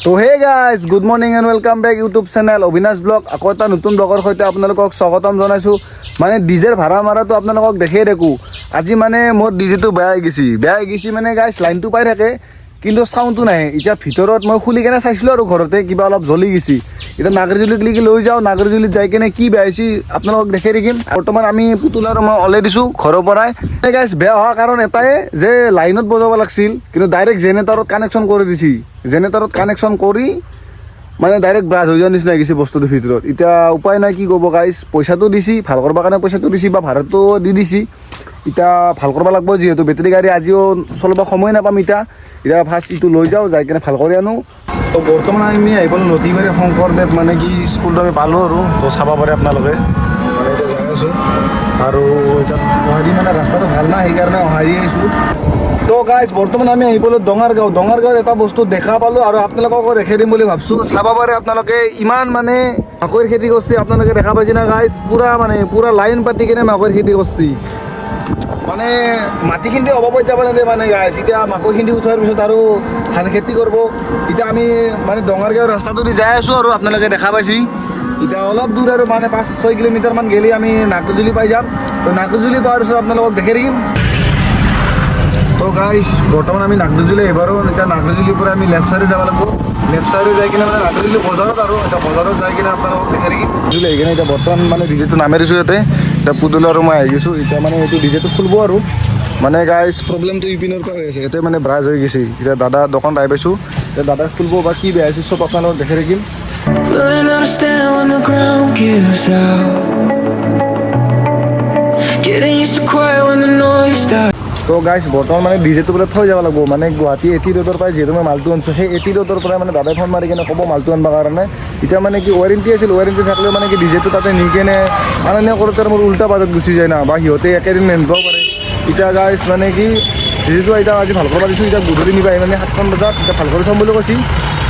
তো hey guys good morning and welcome back YouTube channel Abinash blog. আকৌ এটা নতুন ব্লগৰ সৈতে আপোনালোকক স্বাগতম জনাইছোঁ। মানে ডিজেৰ ভাড়া মাৰাটো আপোনালোকক দেখিয়ে দেখোঁ। আজি মানে মোৰ ডিজেটো বেয়া হৈ গৈছে মানে গাইজ লাইনটো পাই থাকে কিন্তু চাউণ্ডটো নাহে। এতিয়া ভিতৰত মই খুলি কেনে চাইছিলোঁ আৰু ঘৰতে কিবা অলপ জ্বলি গৈছে। এতিয়া নাগৰজুলিত লিখি লৈ যাওঁ, নাগৰজুলিত যাই কেনে কি বেয়া হৈছে আপোনালোকক দেখাই থাকিম। বৰ্তমান আমি পুতুল আৰু মই ওলাই দিছোঁ ঘৰৰ পৰাই। গাইজ বেয়া হোৱাৰ কাৰণ এটাই যে লাইনত বজাব লাগিছিল কিন্তু ডাইৰেক্ট জেনেৰেটৰত কানেকশ্যন কৰি দিছে। জেনেৰেটৰত কানেকশ্যন কৰি মানে ডাইৰেক্ট ব্ৰাছ হৈ যোৱাৰ নিচিনা গৈছে বস্তুটোৰ ভিতৰত। এতিয়া উপায় নাই, কি ক'ব গাইজ, পইচাটো দিছি ভাল কৰিবৰ কাৰণে, পইচাটো দিছি বা ভাড়াটো দি দিছি। এতিয়া ভাল কৰিব লাগিব যিহেতু বেটেৰী গাড়ী আজিও চলাব সময় নাপাম। এতিয়া ফাৰ্ষ্ট ইটো লৈ যাওঁ, যাই কিনে ভাল কৰি আনো। তো বৰ্তমান আমি আহি পালোঁ নদীবাৰী শংকৰদেৱ মানে কি স্কুলটো আমি পালোঁ আৰু তো চাব পাৰে আপোনালোকে। মানে এতিয়া যাই আছোঁ আৰু এতিয়া অহাৰি মানে ৰাস্তাটো ভাল নাই, সেইকাৰণে অহাৰি আহিছোঁ। তো গাইজ বৰ্তমান আমি আহি পালোঁ ডঙাৰগাঁৱত এটা বস্তু দেখা পালোঁ আৰু আপোনালোককো দেখাই দিম বুলি ভাবছোঁ। চাব পাৰে আপোনালোকে, ইমান মানে মাকৈৰ খেতি কৰিছে। আপোনালোকে দেখা পাইছে না গাইজ, পুৰা লাইন পাতি কিনে মাকৈৰ খেতি কৰিছে। মানে মাটিখিনি অভাৱত যাব নিদিয়ে মানে গাইজ। এতিয়া মাকৈখিনি উঠোৱাৰ পিছত আৰু ধান খেতি কৰিব। এতিয়া আমি মানে ডঙাৰগাঁৱৰ ৰাস্তাটো দি যাই আছোঁ আৰু আপোনালোকে দেখা পাইছে। এতিয়া অলপ দূৰ আৰু মানে 5-6 কিলোমিটাৰমান গেলি আমি নাগৰজুলি পাই যাম। তো নাগৰজুলি পোৱাৰ পিছত আপোনালোকক দেখাই থাকিম। তো গাইজ বৰ্তমান আমি নাগৰজুলি আহিবাৰো। এতিয়া নাগৰজুলিৰ পৰা আমি লেফ্ট চাইডে যাব লাগিব। লেফ্ট চাইডে যাই কিনে মানে নাগৰজুলি বজাৰত আৰু এতিয়া বজাৰত যাই কিনে আপোনালোকক দেখাই থাকিম। নাগৰজুলি আহি কিনে এতিয়া বৰ্তমান মানে ডিজেটো নামাই দিছোঁ ইয়াতে। এতিয়া পুতুল আৰু মই আহি গৈছোঁ। এতিয়া মানে এইটো ডিজেটো খুলিব আৰু মানে গাইজ প্ৰব্লেমটো ইপিনৰ পৰা হৈ আছে, ইয়াতে মানে ব্ৰাছ হৈ গৈছে। এতিয়া দাদা দোকানত আহি পাইছোঁ, এতিয়া দাদাক খুলিব বা কি বেয়া হৈছে চব আপোনালোকক দেখাই থাকিম। Learning how to stand when the ground gives out. Getting used to quiet when the noise dies. তো গাইজ বৰ্তমান মানে ডিজেটো বোলে থৈ যাব লাগিব। মানে গুৱাহাটী 80 ৰোডৰ পৰাই যিহেতু মই মালটো আনিছোঁ, সেই 80 ৰোডৰ পৰাই মানে দাদাই ফোন মাৰি কিনে ক'ব মালটো আনিবৰ কাৰণে। এতিয়া মানে কি ৱাৰেণ্টি আছিল, ৱাৰেণ্টি থাকিলেও মানে কি ডিজেটো তাতে নি কেনে আনন্দ কৰোঁতে মোৰ উল্টা বাজত গুচি যায় না, বা সিহঁতে একেদিন নিবও পাৰে। এতিয়া গাইজ মানে কি ডিজেটো এতিয়া আজি ভাল কৰিব দিছোঁ। এতিয়া গধূলি নিবা মানে 7মান বজাত এতিয়া ভাল কৰি থ'ম বুলি কৈছে।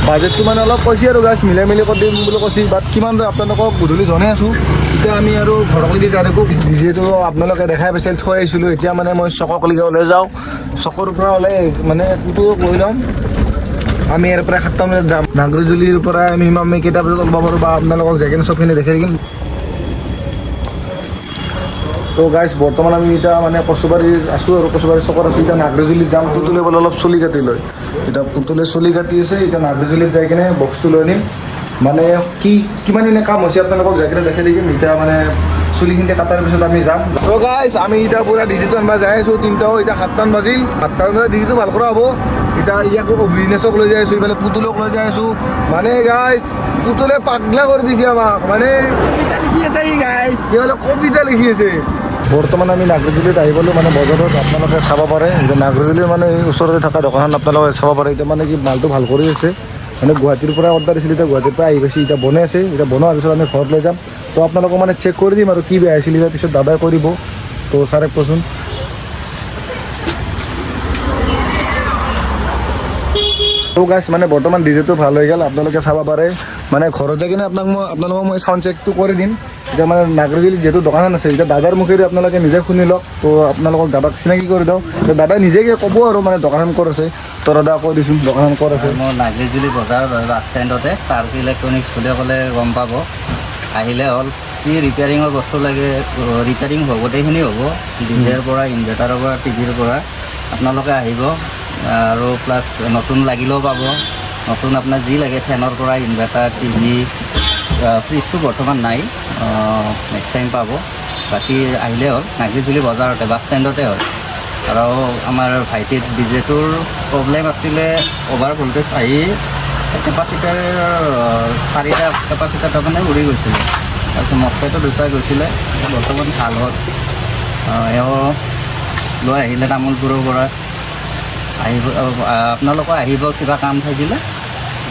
বাজেটটো মানে অলপ কৈছে আৰু গাইজ মিলাই মেলি কৰি দিম বুলি কৈছে। বাট কিমান আপোনালোকক গধূলি জনাই আছোঁ। এতিয়া আমি আৰু ঘৰকলৈকে যাই থাকোঁ। ডিজেটো আপোনালোকে দেখাই পাইছিল, থৈ আহিছিলোঁ। এতিয়া মানে মই চকলৈকে ওলাই যাওঁ। চকৰ পৰা ওলাই মানে কুটো লৈ ল'ম। আমি ইয়াৰ পৰা 7টা বজাত যাম। নাগৰজুলিৰ পৰা আমি কেইটা বজাত ওলাব পাৰোঁ বা আপোনালোকক যাই কিনে চবখিনি দেখাই থাকিম। তো গাইজ বৰ্তমান আমি এতিয়া মানে কচুবাৰী আছোঁ আৰু কচুবাৰী চকত আছোঁ। এতিয়া নাগৰজুলিত যাম। পুতুলে বোলে অলপ চুলি কাটি লয়। এতিয়া পুতুলে চুলি কাটি আছে। এতিয়া নাগৰজুলিত যাই কিনে বক্সটো লৈ আনিম। মানে কিমান দিনে কাম হৈছে আপোনালোকক যাই কিনে দেখাই থাকিম। এতিয়া মানে চুলিখিনি কাটাৰ পিছত আমি যাম। তো গাইজ আমি এতিয়া পূৰা ডিজিটো আনিব যাই আছোঁ। 3টাও এতিয়া 7টামান বাজিল। 7টামান বজাত ডিজিটো ভাল কৰা হ'ব। এতিয়া ইয়াকো বিজনেছক লৈ যাই আছোঁ, ইফালে পুতুলক লৈ যাই আছোঁ। মানে গাইজ পুতুলে পাগলা কৰি দিছে আমাক। মানে কবিতা লিখি আছে গাইজ, সিহঁতে কবিতা লিখি আছে। বৰ্তমান আমি নাগৰজুলিত আহি পালোঁ মানে বজাৰত। আপোনালোকে চাব পাৰে এতিয়া নাগৰজুলিৰ মানে ওচৰতে থকা দোকানখন আপোনালোকে চাব পাৰে। এতিয়া মানে কি মালটো ভাল কৰি আছে। মানে গুৱাহাটীৰ পৰা অৰ্ডাৰ দিছিল, এতিয়া গুৱাহাটীৰ পৰা আহি পাইছে। এতিয়া বনাই আছে। এতিয়া বনোৱাৰ পিছত আমি ঘৰত লৈ যাম। তো আপোনালোকক মানে চেক কৰি দিম আৰু কি বেয়া হৈছিল। ইয়াৰ পিছত দাদাই কৈ দিব। তো ছাৰে কচোন। তো গাইজ মানে বৰ্তমান ডিজেটো ভাল হৈ গ'ল, আপোনালোকে চাব পাৰে। মানে ঘৰত যাই কিনে আপোনালোকক মই চাউণ্ড চেকটো কৰি দিম। এতিয়া মানে নাগৰজুলিত যিহেতু দোকানখন আছে, এতিয়া দাদাৰ মুখেদি আপোনালোকে নিজে শুনি লওক। তো আপোনালোকক দাদাক চিনাকি কৰি দিওঁ। তো দাদাই নিজে ক'ব আৰু মানে দোকানখন ক'ত আছে। তো দাদা কৈ দিছোঁ দোকানখন ক'ত আছে। মোৰ নাগৰজুলি বজাৰ বাছ ষ্টেণ্ডতে টাৰ্কি ইলেক্ট্ৰনিক্স বুলি ক'লে গম পাব। আহিলে হ'ল, যি ৰিপেয়াৰিঙৰ বস্তু লাগে ৰিপেয়াৰিং হ'ব, গোটেইখিনি হ'ব। ডিজেৰ পৰা ইনভাৰ্টাৰৰ পৰা টিভিৰ পৰা আপোনালোকে আহিব। আৰু প্লাছ নতুন লাগিলেও পাব। নতুন আপোনাৰ যি লাগে ফেনৰ পৰা ইনভাৰ্টাৰ, টিভি, ফ্ৰিজটো বৰ্তমান নাই, নেক্সট টাইম পাব। বাকী আহিলে হ'ল নাগৰজুলি বজাৰতে বাছ ষ্টেণ্ডতে হ'ল। আৰু আমাৰ ভাইটিৰ ডিজেটোৰ প্ৰব্লেম আছিলে, অভাৰ ভল্টেজ আহি কেপাচিটাৰ 4টা কেপাচিটাৰ তাৰমানে উৰি গৈছিলে। তাৰপিছত মস্কেটো 2টা গৈছিলে, বৰ্তমান ভাল হ'ল। এওঁ লৈ আহিলে তামোলপুৰৰ পৰা। আহিব আপোনালোকৰ আহিব, কিবা কাম থাকিলে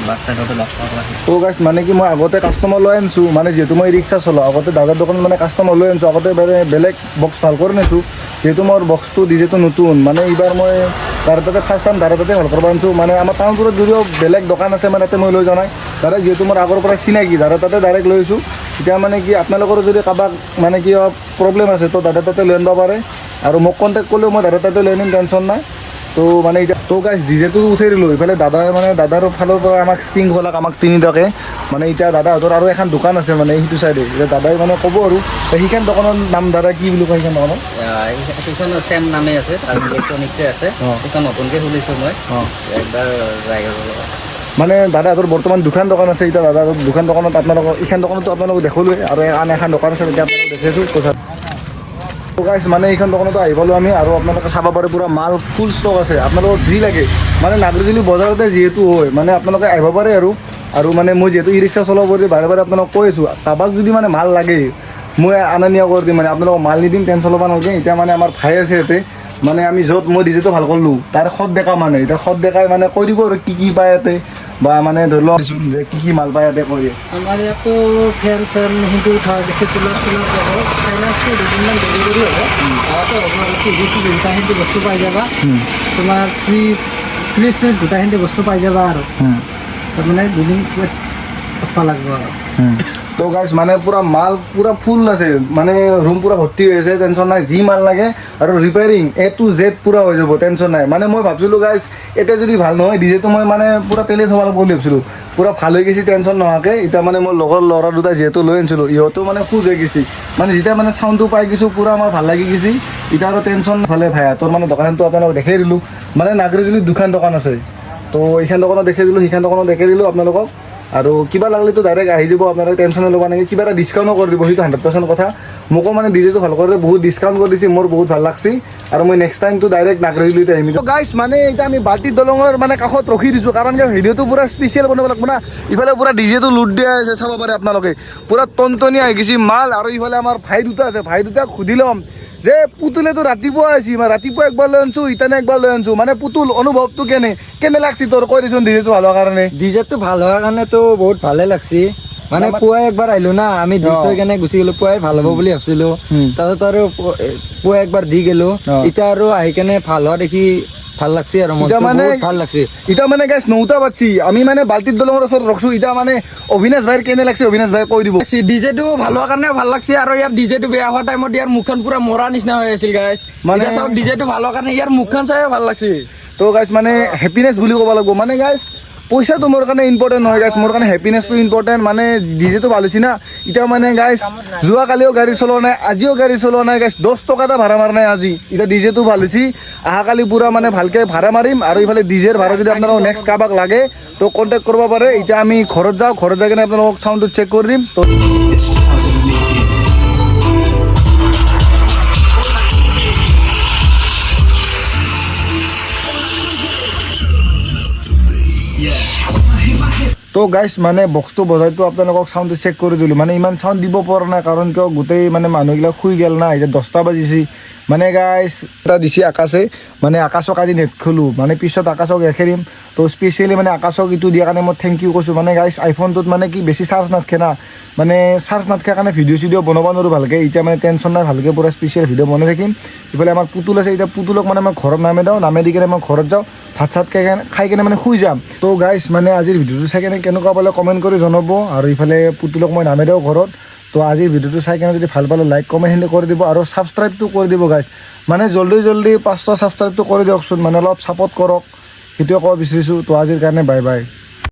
বাছ ষ্টেণ্ডতে লগ পাব। তো গাইজ মানে কি মই আগতে কাষ্টমাৰ লৈ আনিছোঁ। মানে যিহেতু মই ৰিক্সা চলাওঁ, আগতে দাদাৰ দোকানত মানে কাষ্টমাৰ লৈ আনিছোঁ। আগতে বেলেগ বক্স ভাল কৰি নিছোঁ। যিহেতু মোৰ বক্সটো ডিজেটো নতুন, মানে এইবাৰ মই দাদাৰ তাতে ফাৰ্ষ্ট টাইম দাদাৰ তাতে ভাল কৰিব আনিছোঁ। মানে আমাৰ টাউনবোৰত যদিও বেলেগ দোকান আছে, মানে তাতে মই লৈ যোৱা নাই। দাদা যিহেতু মোৰ আগৰ পৰা চিনাকি, দাদাৰ তাতে ডাইৰেক্ট লৈ আহিছোঁ। এতিয়া মানে কি আপোনালোকৰো যদি কাৰোবাক মানে কি প্ৰব্লেম আছে, তো দাদাৰ তাতে লৈ আনিব পাৰে। আৰু মোক কণ্টেক্ট কৰিলেও মই দাদাৰ তাতে লৈ আনিম, টেনশ্যন নাই। তো মানে এতিয়া তো গাইছ ডিজেটো উঠাই দিলোঁ ইফালে দাদাৰ ফালৰ পৰা আমাক ষ্টিং খোলাক আমাক তিনিটাকে মানে এতিয়া দাদাহঁতৰ আৰু এখন দোকান আছে মানে সেইটো চাইডে এতিয়া দাদাই মানে ক'ব আৰু সেইখন দোকানৰ নাম দাদা কি বুলি কয় সেইখন দোকানত সেইখন চেম নামেই আছে আৰু ইলেক্ট্ৰনিক্সে আছে সেইখন নতুনকৈ খুলিছোঁ মই একবাৰ যাই মানে দাদাহঁতৰ বৰ্তমান দুখন দোকান আছে এতিয়া দাদাহঁতৰ দুখন দোকানত আপোনালোকক এইখন দোকানতো আপোনালোকক দেখুলোৱে আৰু আন এখন দোকান আছে এতিয়া আপোনালোকক দেখাইছোঁ কথা গাইছ মানে এইখন দোকানতো আহি পালোঁ আমি আৰু আপোনালোকে চাব পাৰে পূৰা মাল ফুল ষ্টক আছে আপোনালোকক যি লাগে মানে নাগৰিজুলি বজাৰতে যিহেতু হয় মানে আপোনালোকে আহিব পাৰে আৰু মানে মই যিহেতু ই ৰিক্সা চলাব পাৰি বাৰে বাৰে আপোনালোকক কৈ আছোঁ কাৰোবাক যদি মানে মাল লাগে মই অনা নিয়া কৰি দিম মানে আপোনালোকক মাল নিদিম টেনশ্যন ল'ব নালাগে এতিয়া মানে আমাৰ ভাই আছে ইয়াতে মানে আমি য'ত মই ডিজেটো ভাল কৰিলোঁ তাৰ সৎ ডেকা মানে এতিয়া সৎ ডেকাই মানে কৈ দিব আৰু কি পায় ইয়াতে বা মানে ধৰি লওক যে কি মাল পায় ইয়াতে কৈ দিয়ে আমাৰ ইয়াতো ফেন চেন সেইটো উঠা গৈছে কুলাৰ চুলাৰ যাব ফাইনেন্সটো দুদিনমান ডেলিভাৰী হ'ব তাতে হ'ব আৰু টিভি চিভি গোটাখিনি বস্তু পাই যাবা তোমাৰ ফ্ৰিজ চিজ গোটাখিনি বস্তু পাই যাবা আৰু তাৰমানে দুদিন উঠবা লাগিব আৰু তো গাইছ মানে পূৰা মাল পূৰা ফুল আছে মানে ৰুম পূৰা ভৰ্তি হৈ আছে টেনশ্যন নাই যি মাল লাগে আৰু ৰিপেয়াৰিং A to Z পূৰা হৈ যাব টেনশ্যন নাই মানে মই ভাবছিলোঁ গাইছ এতিয়া যদি ভাল নহয় ডিজেটো মই মানে পূৰা পেলেজ হ'ব বুলি ভাবিছিলোঁ পূৰা ভাল হৈ গৈছে টেনশ্যন নোহোৱাকৈ এতিয়া মানে মোৰ লগৰ ল'ৰা দুটা যিহেতু লৈ আনিছিলোঁ ইহঁতো মানে খুজ হৈ গৈছে মানে যেতিয়া মানে চাউণ্ডটো পাই গৈছোঁ পূৰা আমাৰ ভাল লাগি গৈছে এতিয়া আৰু টেনশ্যন ভালে ভাইহঁতৰ মানে দোকানটো আপোনালোকক দেখাই দিলোঁ মানে নাগৰিজুলি দুখন দোকান আছে তো এইখন দোকানত দেখাই দিলোঁ সেইখন দোকানত দেখাই দিলোঁ আপোনালোকক আৰু কিবা লাগিলেতো ডাইৰেক্ট আহি যাব আপোনালোকে টেনশ্যন ল'ব নালাগে কিবা এটা ডিছকাউণ্টো কৰি দিব সেইটো 100% কথা মোকো মানে ডিজেটো ভাল কৰি বহুত ডিছকাউণ্ট কৰি দিছে মোৰ বহুত ভাল লাগছে আৰু মই নেক্সট টাইমটো ডাইৰেক্ট নাগৰিজুলিতে আহিম তো গাইছ মানে এতিয়া আমি বাল্টিৰ দলঙৰ মানে কাষত ৰখি দিছোঁ কাৰণ কি ভিডিঅ'টো পূৰা স্পেচিয়েল বনাব লাগিব না ইফালে পূৰা ডিজেটো লুট দিয়া আছে চাব পাৰে আপোনালোকে পূৰা টনটনীয়া আহি গৈছে মাল আৰু ইফালে আমাৰ ভাই দুটা আছে ভাই দুটাক সুধি ল'ম যে পুতুলেতো ৰাতিপুৱা আহিছে ৰাতিপুৱা একবাৰ লৈ আনিছোঁ ইটানে একবাৰ লৈ আনিছোঁ মানে পুতুল অনুভৱটো কেনে লাগছে তোৰ কৈ দিছোন ডিজেটো ভাল হোৱাৰ কাৰণে ডিজেটো ভাল হোৱাৰ কাৰণেতো বহুত ভালে লাগছে মানে পুৱাই একবাৰ আহিলোঁ না আমি দি থৈ কেনে গুচি গ'লোঁ পুৱাই ভাল হ'ব বুলি ভাবিছিলোঁ তাৰপিছত আৰু পুৱাই একবাৰ দি গ'লোঁ এতিয়া আৰু আহি কেনে ভাল হোৱা দেখি ভাল লাগছে আৰু মানে ভাল লাগছে এতিয়া মানে গাইছ 9টা বাজছি আমি মানে বাল্টিৰ দলঙৰ ওচৰত ৰখছোঁ এতিয়া মানে অবিনাশ ভাইৰ কেনে লাগছে অবিনাশ ভাই কৈ দিব ডিজেটো ভাল হোৱাৰ কাৰণে ভাল লাগছে আৰু ইয়াৰ ডিজেটো বেয়া হোৱা টাইমত ইয়াৰ মুখখন পুৰা মৰা নিচিনা হৈ আছিল গাইছ মানে চাওক ডিজেটো ভাল হোৱাৰ কাৰণে ইয়াৰ মুখখন চাই ভাল লাগছে তো গাইছ মানে হেপিনেছ বুলি ক'ব লাগিব মানে গাইছ পইচাটো মোৰ কাৰণে ইম্পৰ্টেণ্ট নহয় গাইছ মোৰ কাৰণে হেপিনেছটো ইম্পৰ্টেণ্ট মানে ডিজেটো ভাল হৈছে না এতিয়া মানে গাইছ যোৱাকালিও গাড়ী চলোৱা নাই আজিও গাড়ী চলোৱা নাই গাইছ 10 টকা এটা ভাড়া মাৰা নাই আজি এতিয়া ডিজেটো ভাল হৈছে অহাকালি পূৰা মানে ভালকৈ ভাড়া মাৰিম আৰু ইফালে ডিজেৰ ভাড়া যদি আপোনালোকক নেক্সট কাৰোবাক লাগে তো কণ্টেক্ট কৰিব পাৰে এতিয়া আমি ঘৰত যাওঁ ঘৰত যাই কিনে আপোনালোকক চাউণ্ডটো চেক কৰি দিম তো তো গাইছ মানে বক্সটো বজাইতো আপোনালোকক চাউণ্ডটো চেক কৰি দিলোঁ মানে ইমান চাউণ্ড দিব পৰা নাই কাৰণ কিয় গোটেই মানে মানুহবিলাক শুই গ'ল না এতিয়া 10টা বাজিছে মানে গাইছ এটা দিছে আকাশে মানে আকাশক আজি নেট খোলোঁ মানে পিছত আকাশক এখে দিম তো স্পেচিয়েলি মানে আকাশক এইটো দিয়াৰ কাৰণে মই থেংক ইউ কৈছোঁ মানে গাইছ আইফোনটোত মানে কি বেছি চাৰ্জ নাথাকে না মানে চাৰ্জ নাথাকাৰ কাৰণে ভিডিঅ' চিডিঅ' বনাব নোৱাৰোঁ ভালকৈ এতিয়া মানে টেনশ্যন নাই ভালকৈ পূৰা স্পেচিয়েল ভিডিঅ' বনাই থাকিম ইফালে আমাৰ পুতুল আছে এতিয়া পুতুলক মানে মই ঘৰত নামে দি কিনে মই ঘৰত যাওঁ ভাত চাত খাই কেনে মানে শুই যাম তো গাইছ মানে আজিৰ ভিডিঅ'টো চাই কেনে কেনেকুৱা পালে কমেণ্ট কৰি জনাব আৰু ইফালে পুতুলক মই নামে দিওঁ ঘৰত তো আজিৰ ভিডিঅ'টো চাই কেনে যদি ভাল পালে লাইক কমেণ্ট কৰি দিব আৰু ছাবস্ক্ৰাইবটো কৰি দিব গাইছ মানে জল্দি 500 ছাবস্ক্ৰাইবটো কৰি দিয়কচোন মানে অলপ ছাপোৰ্ট কৰক সেইটোৱে ক'ব বিচাৰিছোঁ তো আজিৰ কাৰণে বাই বাই